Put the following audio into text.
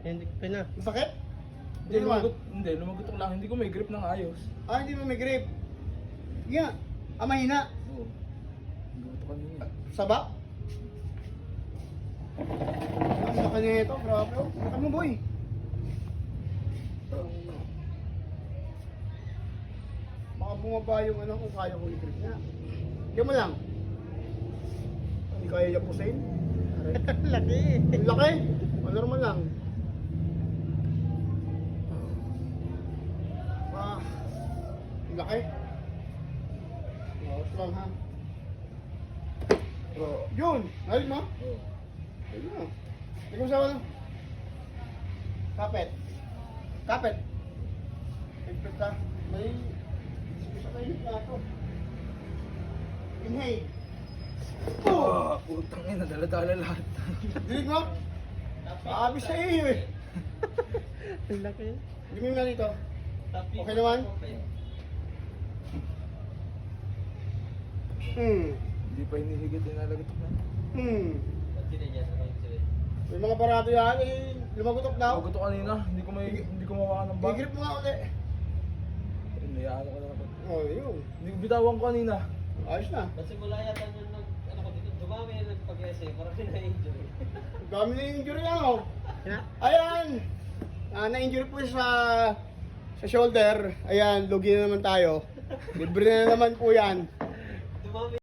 Hindi ko na. Masakit? Hindi, lumagot ko lang. Hindi ko may grip ng ayos. Ah, hindi mo may grip. Yeah. Ah, mahina. Oo. Lumagot ko kanina. Saba? Ang laki nito, grabe. Laki mo, boy. Baka bumaba yung ano kung kaya ko i-grip niya. Kaya mo lang. Hindi kaya niya pusain. Laki. Ang laki. Normal lang. Ah. Ang laki. Bawas lang ha. Yun! Nalik mo? Oo. Ayun na. Ikaw sa ano? Kapit. Kapit. Kapit ha. May... Isa kayo na ito. Inhale. Oh! Putang ina, dala-dala lahat. Dilig mo? Aabis sa iyo eh. Ang laki. Hindi mo na dito. Okay naman? Hindi pa hinihigit, inalagot ko na. May mga barato yan eh. Lumagutok daw. Lumagot ko kanina, hindi ko mawakan ng bag. I-grip mo nga ulit. Hinayaan ko na naman. Oh, yun. Hindi ko bitawan ko kanina. Ayos na. Kasi mula yata nung ano ko dito, dumami na nagpag-essay, parang na-injury. Dami na yung injury yan oh. Yeah. Ayan! Na-injury po sa shoulder. Ayan, lugi na naman tayo. Libre na naman po yan. Dumami